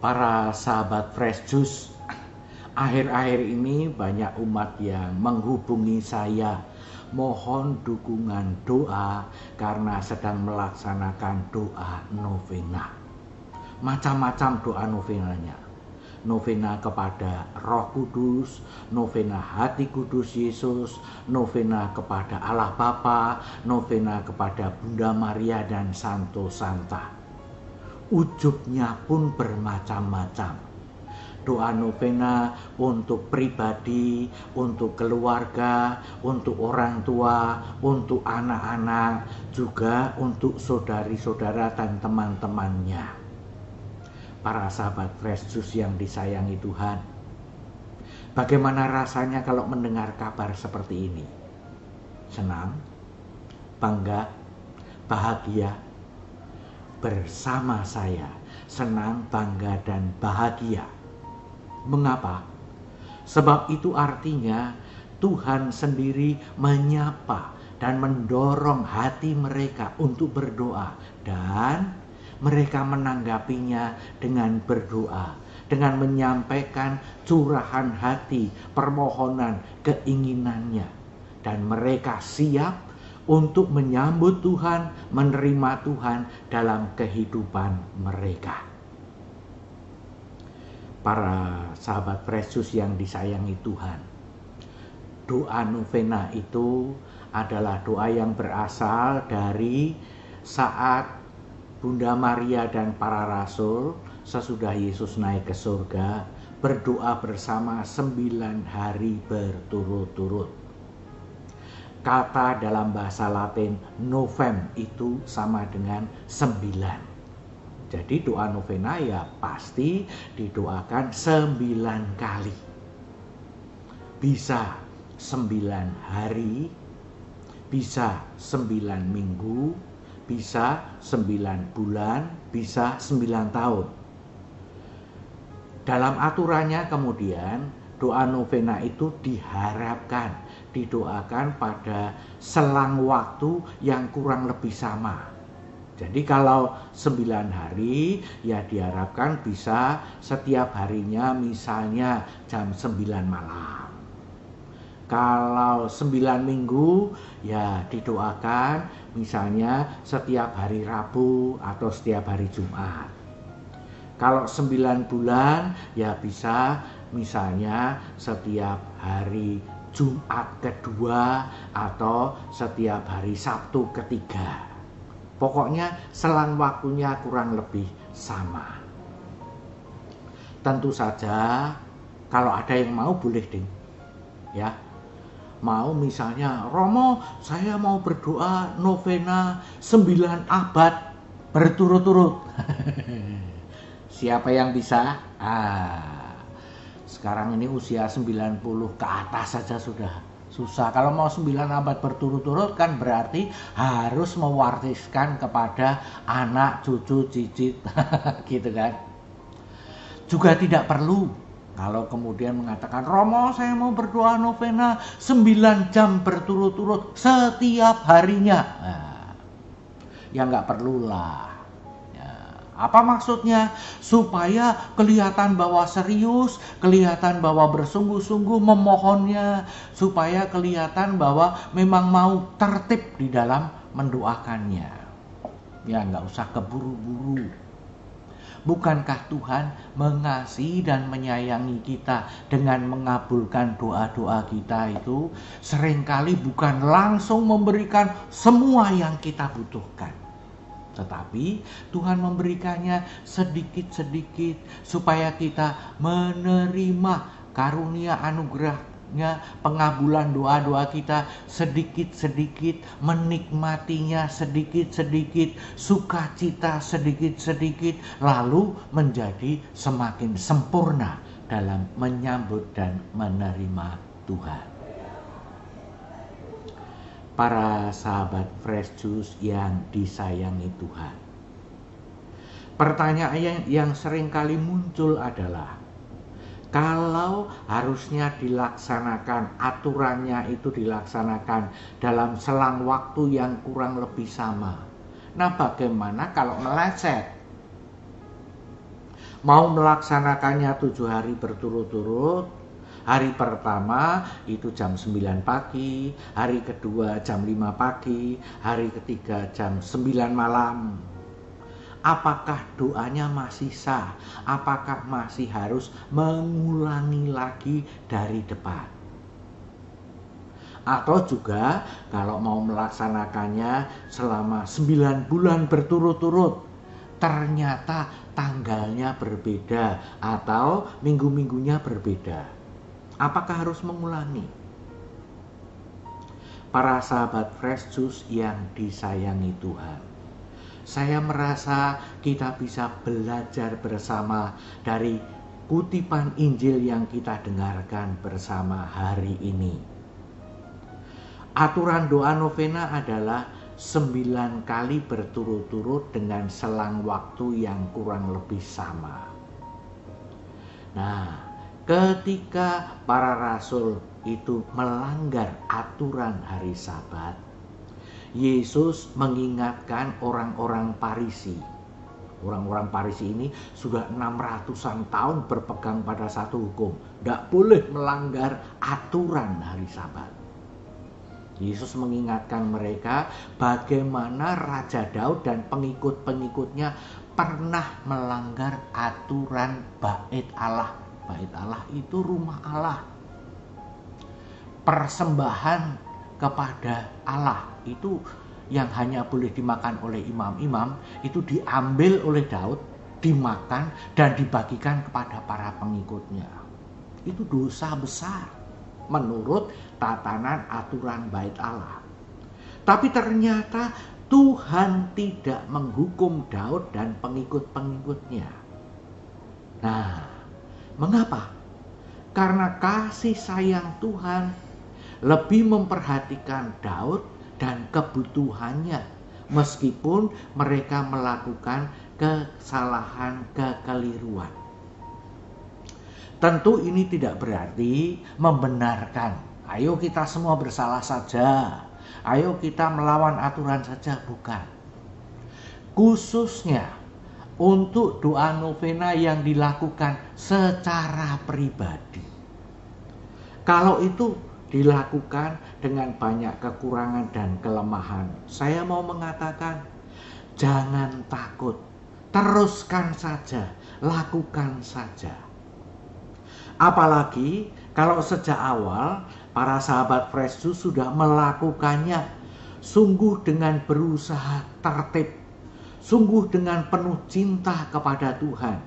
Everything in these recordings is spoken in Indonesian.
Para sahabat Fresh Juice, akhir-akhir ini banyak umat yang menghubungi saya mohon dukungan doa karena sedang melaksanakan doa novena. Macam-macam doa novenanya. Novena kepada Roh Kudus, novena Hati Kudus Yesus, novena kepada Allah Bapa, novena kepada Bunda Maria dan Santo Santa. Ujubnya pun bermacam-macam. Doa novena untuk pribadi, untuk keluarga, untuk orang tua, untuk anak-anak, juga untuk saudari-saudara dan teman-temannya. Para sahabat Fresh Juice yang disayangi Tuhan, bagaimana rasanya kalau mendengar kabar seperti ini? Senang, bangga, bahagia? Bersama saya, senang, bangga, dan bahagia. Mengapa? Sebab itu artinya Tuhan sendiri menyapa dan mendorong hati mereka untuk berdoa, dan mereka menanggapinya dengan berdoa, dengan menyampaikan curahan hati, permohonan, keinginannya, dan mereka siap untuk menyambut Tuhan, menerima Tuhan dalam kehidupan mereka. Para sahabat Fresh Juice yang disayangi Tuhan, doa novena itu adalah doa yang berasal dari saat Bunda Maria dan para rasul sesudah Yesus naik ke surga berdoa bersama 9 hari berturut-turut. Kata dalam bahasa Latin novem itu sama dengan 9. Jadi doa novena ya pasti didoakan 9 kali. Bisa 9 hari, bisa 9 minggu, bisa 9 bulan, bisa 9 tahun. Dalam aturannya kemudian doa novena itu diharapkan didoakan pada selang waktu yang kurang lebih sama. Jadi kalau 9 hari ya diharapkan bisa setiap harinya misalnya jam 9 malam. Kalau 9 minggu ya didoakan misalnya setiap hari Rabu atau setiap hari Jumat. Kalau 9 bulan ya bisa misalnya setiap hari Jumat kedua atau setiap hari Sabtu ketiga. Pokoknya selang waktunya kurang lebih sama. Tentu saja kalau ada yang mau boleh ding. Ya. Mau misalnya, Romo saya mau berdoa novena 9 abad berturut-turut. Siapa yang bisa? Sekarang ini usia 90 ke atas saja sudah susah. Kalau mau 9 abad berturut-turut kan berarti harus mewariskan kepada anak, cucu, cicit gitu kan. Juga tidak perlu kalau kemudian mengatakan, Romo saya mau berdoa novena 9 jam berturut-turut setiap harinya. Ya nggak perlulah. Apa maksudnya? Supaya kelihatan bahwa serius, kelihatan bahwa bersungguh-sungguh memohonnya, supaya kelihatan bahwa memang mau tertib di dalam mendoakannya. Ya nggak usah keburu-buru. Bukankah Tuhan mengasihi dan menyayangi kita dengan mengabulkan doa-doa kita itu seringkali bukan langsung memberikan semua yang kita butuhkan. Tetapi Tuhan memberikannya sedikit-sedikit supaya kita menerima karunia anugerahnya, pengabulan doa-doa kita sedikit-sedikit, menikmatinya sedikit-sedikit, sukacita sedikit-sedikit, lalu menjadi semakin sempurna dalam menyambut dan menerima Tuhan. Para sahabat Fresh Juice yang disayangi Tuhan, pertanyaan yang sering kali muncul adalah, kalau harusnya dilaksanakan, aturannya itu dilaksanakan dalam selang waktu yang kurang lebih sama, nah bagaimana kalau meleset? mau melaksanakannya 7 hari berturut-turut. Hari pertama itu jam 9 pagi, hari kedua jam 5 pagi, hari ketiga jam 9 malam. Apakah doanya masih sah? Apakah masih harus mengulangi lagi dari depan? Atau juga kalau mau melaksanakannya selama 9 bulan berturut-turut, ternyata tanggalnya berbeda atau minggu-minggunya berbeda. Apakah harus mengulangi? Para sahabat Fresh Juice yang disayangi Tuhan, saya merasa kita bisa belajar bersama dari kutipan Injil yang kita dengarkan bersama hari ini. Aturan doa novena adalah 9 kali berturut-turut dengan selang waktu yang kurang lebih sama. Nah, ketika para rasul itu melanggar aturan hari Sabat, Yesus mengingatkan orang-orang Farisi. Orang-orang Farisi ini sudah 600-an tahun berpegang pada satu hukum. Tidak boleh melanggar aturan hari Sabat. Yesus mengingatkan mereka bagaimana Raja Daud dan pengikut-pengikutnya pernah melanggar aturan Bait Allah. Bait Allah itu rumah Allah. Persembahan kepada Allah itu yang hanya boleh dimakan oleh imam-imam itu diambil oleh Daud, dimakan dan dibagikan kepada para pengikutnya. Itu dosa besar menurut tatanan aturan Bait Allah. Tapi ternyata Tuhan tidak menghukum Daud dan pengikut-pengikutnya. Nah, mengapa? Karena kasih sayang Tuhan lebih memperhatikan Daud dan kebutuhannya, meskipun mereka melakukan kesalahan, kekeliruan. Tentu ini tidak berarti membenarkan, ayo kita semua bersalah saja, ayo kita melawan aturan saja, bukan. Khususnya untuk doa novena yang dilakukan secara pribadi. Kalau itu dilakukan dengan banyak kekurangan dan kelemahan, saya mau mengatakan jangan takut, teruskan saja, lakukan saja. Apalagi kalau sejak awal para sahabat Fresh Juice sudah melakukannya sungguh dengan berusaha tertib, sungguh dengan penuh cinta kepada Tuhan,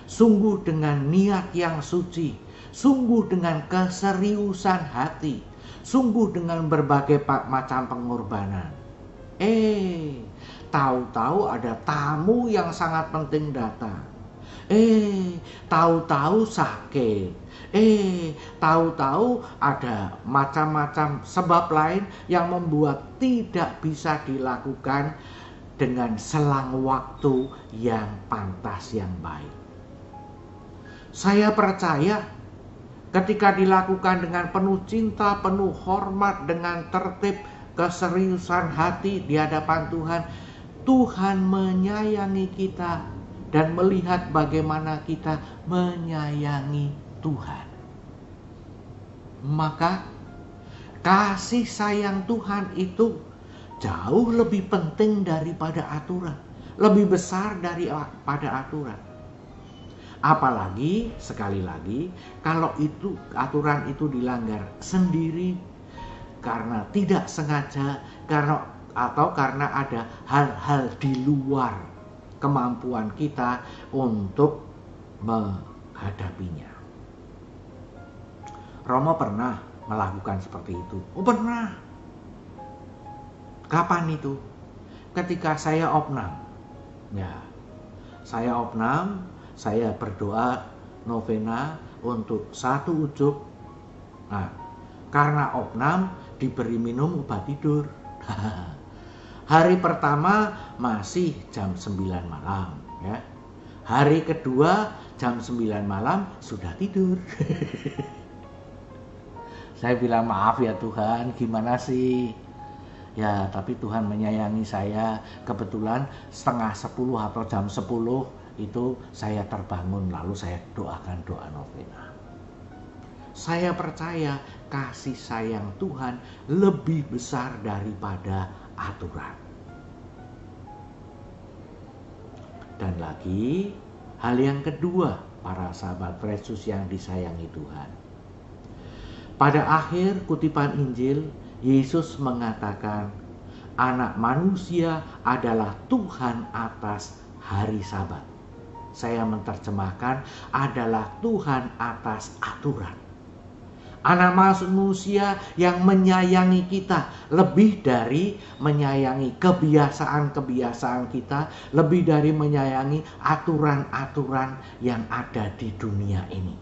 sungguh dengan niat yang suci, sungguh dengan keseriusan hati, sungguh dengan berbagai macam pengorbanan. Tahu-tahu ada tamu yang sangat penting datang. Tahu-tahu sakit. Tahu-tahu ada macam-macam sebab lain yang membuat tidak bisa dilakukan dengan selang waktu yang pantas, yang baik. Saya percaya ketika dilakukan dengan penuh cinta, penuh hormat, dengan tertib, keseriusan hati di hadapan Tuhan, Tuhan menyayangi kita dan melihat bagaimana kita menyayangi Tuhan. Maka kasih sayang Tuhan itu jauh lebih penting daripada aturan, lebih besar daripada aturan. Apalagi sekali lagi kalau itu aturan itu dilanggar sendiri karena tidak sengaja, atau karena ada hal-hal di luar kemampuan kita untuk menghadapinya. Romo pernah melakukan seperti itu. Oh, pernah. Kapan itu? Ketika saya opnam. Ya, saya opnam, saya berdoa novena untuk satu ujub. Nah, karena opnam diberi minum obat tidur. Hari pertama masih jam 9 malam, ya. Hari kedua jam 9 malam sudah tidur. Saya bilang, maaf ya Tuhan, gimana sih? Ya, tapi Tuhan menyayangi saya. Kebetulan 9:30 atau jam 10 itu saya terbangun lalu saya doakan doa novena. Saya percaya kasih sayang Tuhan lebih besar daripada aturan. Dan lagi, hal yang kedua, para sahabat Fresh Juice yang disayangi Tuhan. Pada akhir kutipan Injil, Yesus mengatakan, Anak manusia adalah Tuhan atas hari Sabat. Saya menerjemahkan adalah Tuhan atas aturan. Anak manusia yang menyayangi kita lebih dari menyayangi kebiasaan-kebiasaan kita, lebih dari menyayangi aturan-aturan yang ada di dunia ini.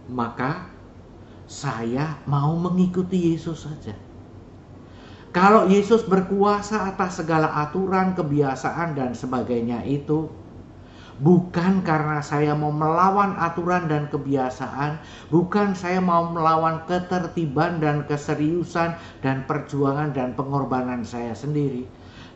Maka saya mau mengikuti Yesus saja. Kalau Yesus berkuasa atas segala aturan, kebiasaan, dan sebagainya itu, bukan karena saya mau melawan aturan dan kebiasaan, bukan saya mau melawan ketertiban dan keseriusan dan perjuangan dan pengorbanan saya sendiri,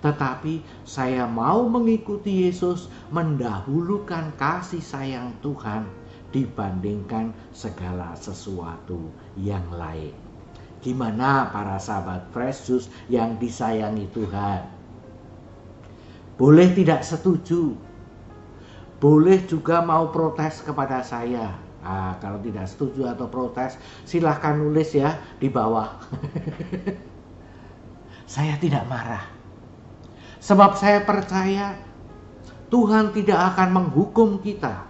tetapi saya mau mengikuti Yesus, mendahulukan kasih sayang Tuhan dibandingkan segala sesuatu yang lain. Gimana para sahabat Fresh Juice yang disayangi Tuhan? Boleh tidak setuju, boleh juga mau protes kepada saya. Kalau tidak setuju atau protes, silahkan nulis ya di bawah. Saya tidak marah, sebab saya percaya Tuhan tidak akan menghukum kita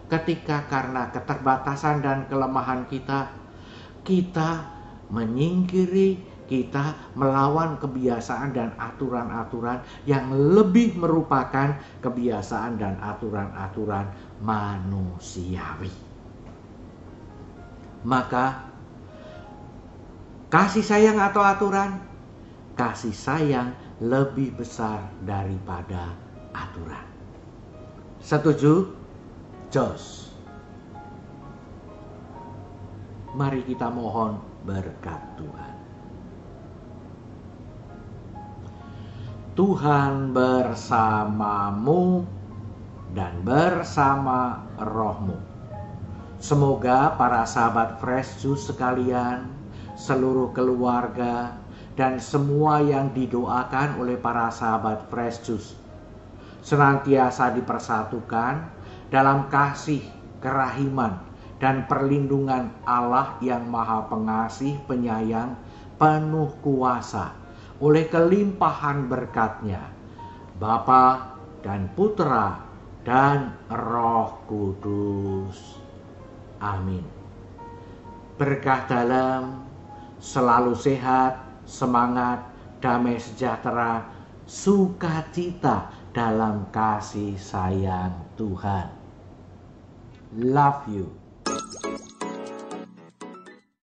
ketika karena keterbatasan dan kelemahan kita menyingkiri, kita melawan kebiasaan dan aturan-aturan yang lebih merupakan kebiasaan dan aturan-aturan manusiawi. Maka kasih sayang atau aturan, kasih sayang lebih besar daripada aturan. Setuju? Jos. Mari kita mohon berkat Tuhan. Tuhan bersamamu dan bersama rohmu. Semoga para sahabat Fresh Juice sekalian, seluruh keluarga, dan semua yang didoakan oleh para sahabat Fresh Juice senantiasa dipersatukan dalam kasih, kerahiman, dan perlindungan Allah yang Maha Pengasih, Penyayang, penuh kuasa oleh kelimpahan berkat-Nya, Bapa dan Putra dan Roh Kudus. Amin. Berkah dalam, selalu sehat, semangat, damai sejahtera, sukacita dalam kasih sayang Tuhan. Love you.